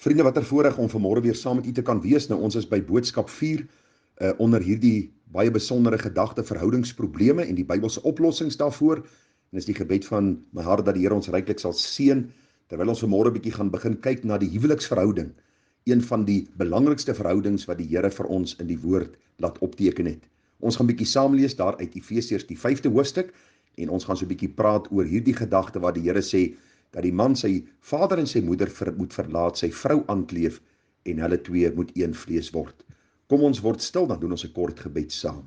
Vriende, wat 'n voorreg om vanmôre weer saam met u te kan wees. Nou, ons is by boodskap 4 onder hierdie baie besondere gedagte verhoudingsprobleme en die Bybelse oplossings daarvoor. En is die gebed van my hart dat die Here ons ryklik sal seën terwyl ons vanmôre 'n bietjie gaan begin kyk na die huweliksverhouding, een van die belangrikste verhoudings wat die Here vir ons in die woord laat opteken het. Ons gaan bietjie saam lees daar uit Efesiërs die 5de hoofstuk en ons gaan so 'n bietjie praat oor hierdie gedagte waar die Here sê dat die man sy vader en sy moeder moet verlaat, sy vrou aankleef en hulle twee moet een vlees word. Kom ons word stil, dan doen ons 'n kort gebed saam.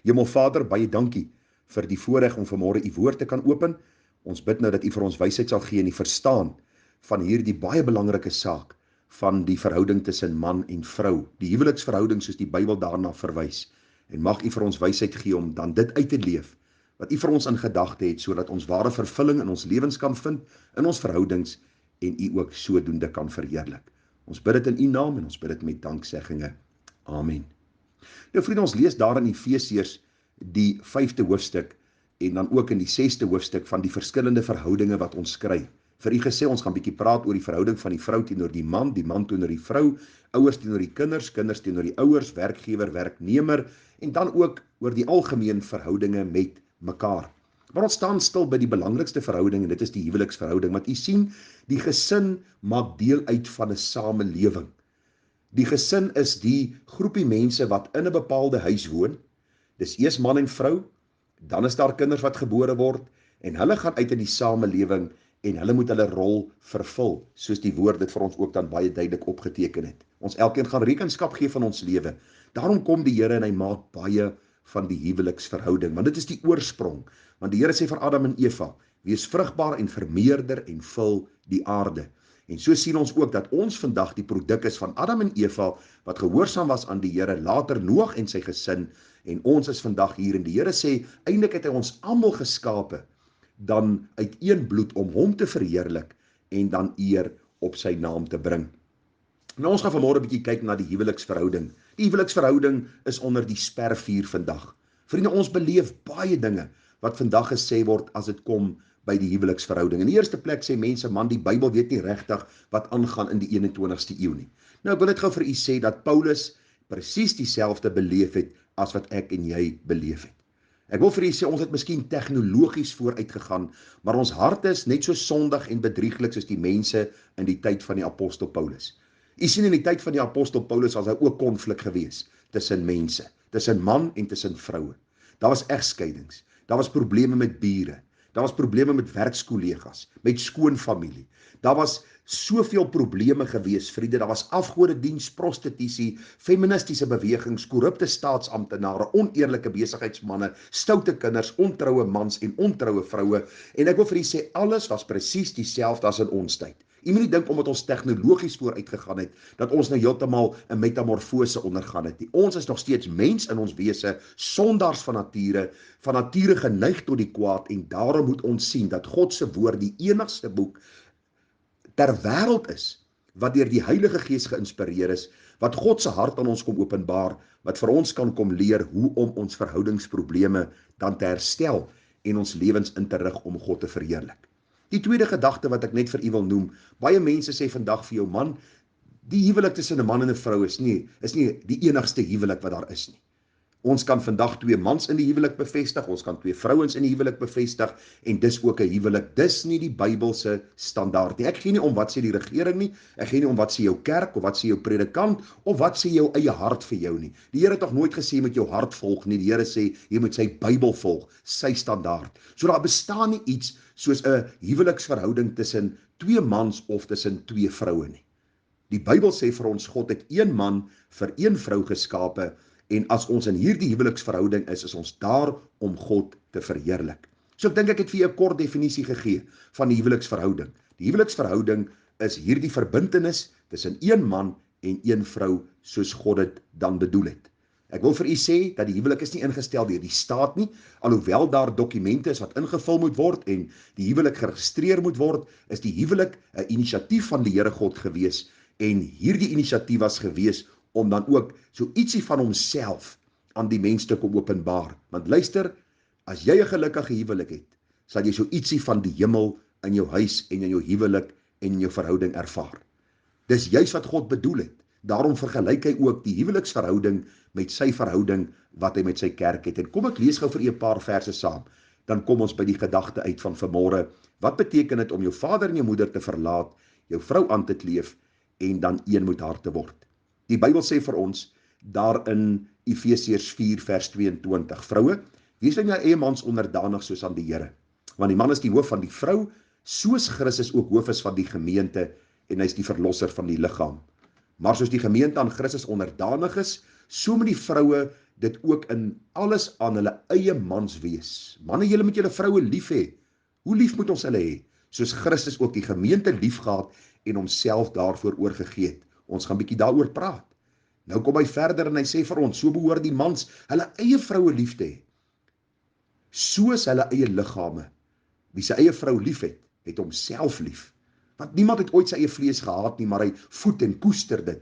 Hemelvader, baie dankie vir die voorreg om vanmôre u woord te kan open. Ons bid nou dat u vir ons wysheid sal gee in die verstaan van hierdie baie belangrike saak van die verhouding tussen man en vrou, die huweliksverhouding soos die Bybel daarna verwys. En mag u vir ons wysheid gee om dan dit uit te leef wat u vir ons in gedagte het, sodat ons ware vervulling in ons lewens kan vind, in ons verhoudings, en u ook sodoende kan verheerlik. Ons bid dit in u naam en ons bid dit met dankseggings. Amen. Nou vriende, ons lees daar in Efesiërs die 5de hoofstuk en dan ook in die 6de hoofstuk van die verskillende verhoudinge wat ons kry. Vir u gesê, ons gaan bietjie praat oor die verhouding van die vrou teenoor die man teenoor die vrou, ouers teenoor die kinders, kinders teenoor die ouers, werkgewer, werknemer, en dan ook oor die algemeen verhoudinge met mekaar. Maar ons staan stil by die belangrikste verhouding en dit is die huweliksverhouding, want u sien, die gesin maak deel uit van 'n samelewing. Die gesin is die groepie mense wat in 'n bepaalde huis woon. Dis eers man en vrou, dan is daar kinders wat gebore word en hulle gaan uit in die samelewing en hulle moet hulle rol vervul, soos die woord dit vir ons ook dan baie duidelik opgeteken het. Ons elkeen gaan rekenskap gee van ons lewe. Daarom kom die Here en hy maak baie van die huweliksverhouding, want dit is die oorsprong. Want die Here sê vir Adam en Eva, wees vrugbaar en vermeerder en vul die aarde. En so sien ons ook dat ons vandag die produk is van Adam en Eva, wat gehoorsaam was aan die Here, later Noag en sy gesin, en ons is vandag hier, en die Here sê, eintlik het hy ons almal geskape, dan uit een bloed om hom te verheerlik, en dan eer op sy naam te bring. Nou, ons gaan vanmôre 'n bietjie kyk na die huweliksverhouding. Die huweliksverhouding is onder die spervuur vandag. Vriende, ons beleef baie dinge wat vandag gesê word as dit kom by die huweliksverhouding. In die eerste plek sê mense, man, die Bybel weet nie regtig wat aangaan in die 21ste eeu nie. Nou, ek wil net gou vir u sê dat Paulus presies dieselfde beleef het as wat ek en jy beleef het. Ek wil vir u sê, ons het miskien tegnologies vooruit gegaan, maar ons harte is net so sondig en bedrieglik soos die mense in die tyd van die apostel Paulus. U sien, in die tyd van die apostel Paulus was daar ook konflik gewees tussen mense, tussen man en tussen vroue. Daar was egskeidings, daar was probleme met bure, daar was probleme met werkskollegas, met skoonfamilie. Daar was soveel probleme gewees, vriende. Daar was afgodediens, prostitusie, feministiese bewegings, korrupte staatsamptenare, oneerlike besigheidsmanne, stoute kinders, ontroue mans en ontroue vroue. En ek wil vir u sê, alles was presies dieselfde as in ons tyd. U moet nie dink omdat ons tegnologies vooruit gegaan het, dat ons nou heeltemal 'n metamorfose ondergaan het nie. Ons is nog steeds mens in ons wese, sondaars van nature geneig tot die kwaad, en daarom moet ons sien dat God se woord die enigste boek ter wêreld is, wat deur die Heilige Gees geïnspireer is, wat God se hart aan ons kom openbaar, wat vir ons kan kom leer hoe om ons verhoudingsprobleme dan te herstel en ons lewens in te rig om God te verheerlik. Die tweede gedagte wat ek net vir u wil noem, baie mense sê vandag vir jou, man, die huwelik tussen 'n man en 'n vrou is nie die enigste huwelik wat daar is nie. Ons kan vandag 2 mans in die huwelik bevestig, ons kan 2 vrouens in die huwelik bevestig, en dis ook 'n huwelik. Dis nie die Bybelse standaard nie. Ek gee nie om wat sê die regering nie, ek gee nie om wat sê jou kerk, of wat sê jou predikant, of wat sê jou eie hart vir jou nie. Die Here het tog nooit gesê jy moet jou hart volg nie. Die Here sê jy moet sy Bybel volg, sy standaard. So daar bestaan nie iets soos 'n huweliksverhouding tussen 2 mans of tussen 2 vroue nie. Die Bybel sê vir ons, God het 1 man vir 1 vrou geskape, en as ons in hierdie huweliksverhouding is ons daar om God te verheerlik. So ek dink ek het vir jou 'n kort definisie gegee van die huweliksverhouding. Die huweliksverhouding is hierdie verbintenis tussen 1 man en 1 vrou, soos God dit dan bedoel het. Ek wil vir u sê dat die huwelik is nie ingestel deur die staat nie, alhoewel daar dokumente is wat ingevul moet word en die huwelik geregistreer moet word, is die huwelik 'n inisiatief van die Here God gewees, en hierdie inisiatief was gewees om dan ook so ietsie van homself aan die mens te kom openbaar. Want luister, as jy 'n gelukkige huwelik het, sal jy so ietsie van die hemel in jou huis en in jou huwelik en in jou verhouding ervaar. Dis juis wat God bedoel het. Daarom vergelyk hy ook die huweliksverhouding met sy verhouding wat hy met sy kerk het. En kom ek lees gou vir u 'n paar verse saam. Dan kom ons by die gedagte uit van vanmôre. Wat beteken dit om jou vader en jou moeder te verlaat, jou vrou aan te kleef en dan een met haar te word? Die Bybel sê vir ons daar in Efesiërs 4 vers 22, vroue, wees aan jou eie mans onderdanig soos aan die Here. Want die man is die hoof van die vrou, soos Christus ook hoof is van die gemeente en hy is die verlosser van die liggaam. Maar soos die gemeente aan Christus onderdanig is, so moet die vroue dit ook in alles aan hulle eie mans wees. Manne, julle moet julle vroue lief hê. Hoe lief moet ons hulle hê? Soos Christus ook die gemeente lief gehad en homself daarvoor oorgegee het. Ons gaan bietjie daaroor praat. Nou kom hy verder en hy sê vir ons, so behoort die mans hulle eie vroue lief te hê, soos hulle eie liggame. Wie sy eie vrou lief het, het homself lief. Want niemand het ooit sy eie vlees gehaat nie, maar hy voed en koester dit,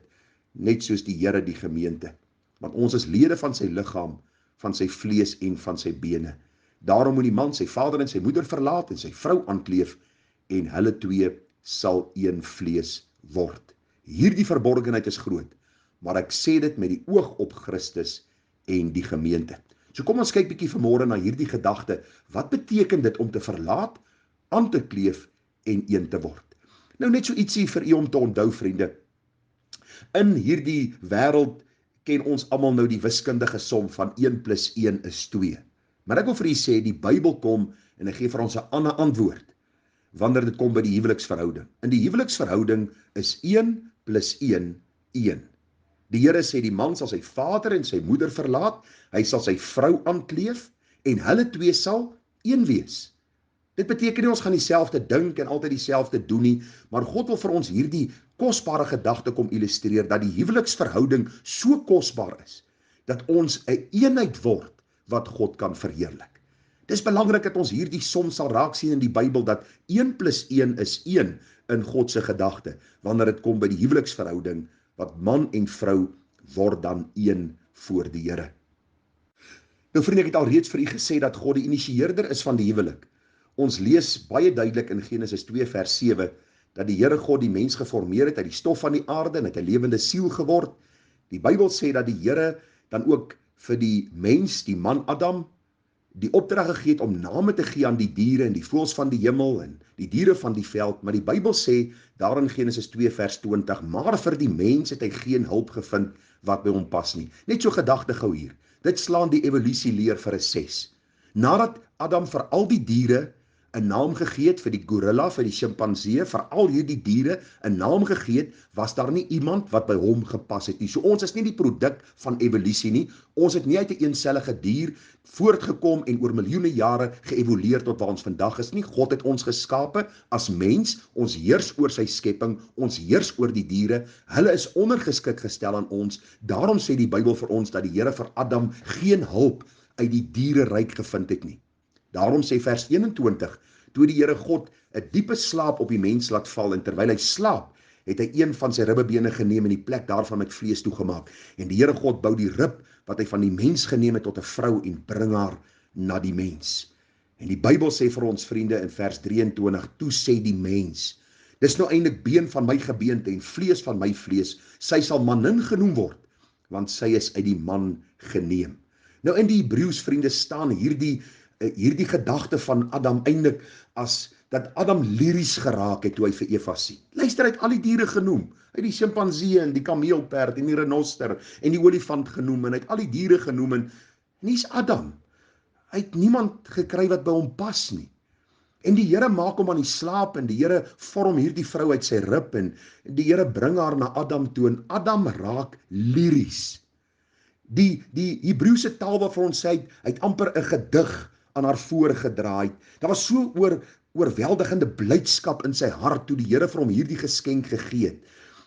net soos die Here die gemeente. Want ons is lede van sy liggaam, van sy vlees en van sy bene. Daarom moet die man sy vader en sy moeder verlaat en sy vrou aankleef en hulle twee sal een vlees word. Hierdie verborgenheid is groot, maar ek sê dit met die oog op Christus en die gemeente. So kom ons kyk bietjie vanmôre na hierdie gedagte. Wat beteken dit om te verlaat, aan te kleef en een te word? Nou net so ietsie vir u om te onthou, vriende. In hierdie wêreld ken ons almal nou die wiskundige som van 1 + 1 is 2. Maar ek wil vir u sê, die Bybel kom en hy gee vir ons 'n ander antwoord wanneer dit kom by die huweliksverhouding. In die huweliksverhouding is 1 + 1 1. Die Here sê die man sal sy vader en sy moeder verlaat, hy sal sy vrou aankleef en hulle twee sal een wees. Dit beteken nie ons gaan dieselfde dink en altyd dieselfde doen nie, maar God wil vir ons hierdie kosbare gedagte kom illustreer dat die huweliksverhouding so kosbaar is dat ons 'n eenheid word wat God kan verheerlik. Dis belangrik dat ons hierdie som sal raak sien in die Bybel dat 1 + 1 is 1 in God se gedagte wanneer dit kom by die huweliksverhouding wat man en vrou word dan een voor die Here. Nou vriende, ek het al reeds vir u gesê dat God die initieerder is van die huwelik. Ons lees baie duidelik in Genesis 2 vers 7 dat die Here God die mens geformeer het uit die stof van die aarde en het 'n lewende siel geword. Die Bybel sê dat die Here dan ook vir die mens, die man Adam, die opdrag gegee het om name te gee aan die diere en die voëls van die hemel en die diere van die veld, maar die Bybel sê daar in Genesis 2 vers 20, maar vir die mens het hy geen hulp gevind wat by hom pas nie. Net so gedagte gou hier. Dit slaan die evolusie leer vir 'n 6. Nadat Adam vir al die diere 'n naam gegee het, vir die gorilla, vir die sjimpansee, vir al hierdie diere 'n naam gegee het, was daar nie iemand wat by hom gepas het nie. So ons is nie die produk van evolusie nie. Ons het nie uit 'n eensellige dier voortgekom en oor miljoene jare geëvolueer tot waar ons vandag is nie. God het ons geskape as mens, ons heers oor sy skepping, ons heers oor die diere. Hulle is ondergeskik gestel aan ons. Daarom sê die Bybel vir ons dat die Here vir Adam geen hulp uit die diereryk gevind het nie. Daarom sê vers 21, toe die Here God 'n diepe slaap op die mens laat val en terwyl hy slaap, het hy een van sy ribbebene geneem en die plek daarvan met vlees toegemaak. En die Here God bou die rib wat hy van die mens geneem het tot 'n vrou en bring haar na die mens. En die Bybel sê vir ons vriende in vers 23, toe sê die mens, dis nou eintlik been van my gebeente en vlees van my vlees, sy sal manin genoem word, want sy is uit die man geneem. Nou in die Hebreëus vriende staan hierdie gedagte van Adam eintlik as dat Adam liries geraak het toe hy vir Eva sien. Luister, hy het al die diere genoem. Hy het die sjimpansee en die kameelperd en die renoster en die olifant genoem en hy het al die diere genoem en hier's Adam. Hy het niemand gekry wat by hom pas nie. En die Here maak hom aan die slaap en die Here vorm hierdie vrou uit sy rib en die Here bring haar na Adam toe en Adam raak liries. Die Hebreëse taal wat vir ons sê, hy het amper 'n gedig aan haar voorgedraai. Daar was so oorweldigende blydskap in sy hart toe die Here vir hom hierdie geskenk gegee het,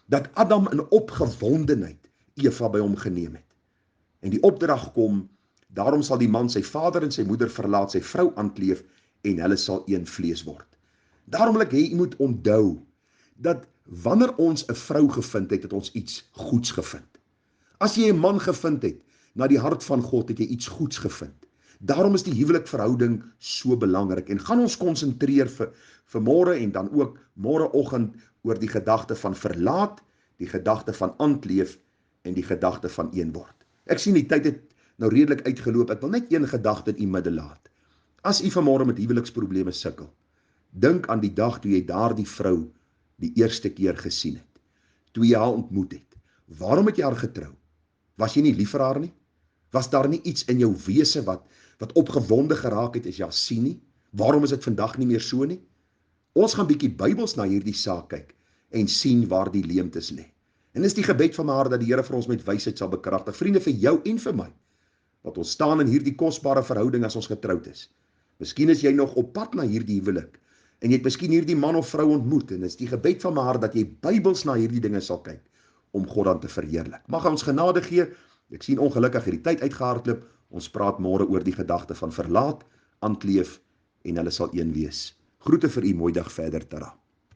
dat Adam in opgewondenheid Eva by hom geneem het. En die opdrag kom, daarom sal die man sy vader en sy moeder verlaat, sy vrou aankleef en hulle sal een vlees word. Daarom wil ek hê, jy moet onthou, dat wanneer ons 'n vrou gevind het, het ons iets goeds gevind. As jy 'n man gevind het, na die hart van God, het jy iets goeds gevind. Daarom is die huwelikverhouding so belangrik en gaan ons konsentreer vir môre en dan ook môreoggend oor die gedagte van verlaat die gedagte van aankleef en die gedagte van een word. Ek sien die tyd het nou redelik uitgeloop. Ek wil net een gedagte in u midde laat. As u vanmôre met huweliksprobleme sukkel, dink aan die dag toe jy daardie vrou die eerste keer gesien het, toe jy haar ontmoet het. Waarom het jy haar getrou? Was jy nie lief vir haar nie? Was daar nie iets in jou wese wat opgewonde geraak het as jy haar sien nie? Waarom is dit vandag nie meer so nie? Ons gaan bietjie Bybels na hierdie saak kyk en sien waar die leemtes lê. En is die gebed van my hart dat die Here vir ons met wysheid sal bekragtig. Vriende, vir jou en vir my, wat ons staan in hierdie kosbare verhouding as ons getroud is. Miskien is jy nog op pad na hierdie huwelik en jy het miskien hierdie man of vrou ontmoet en is die gebed van my hart dat jy Bybels na hierdie dinge sal kyk om God dan te verheerlik. Mag hy ons genade gee. Ek sien ongelukkig hierdie tyd uitgehardloop. Ons praat môre oor die gedagte van verlaat, aankleef en hulle sal een wees. Groete vir u, mooi dag verder, Tara.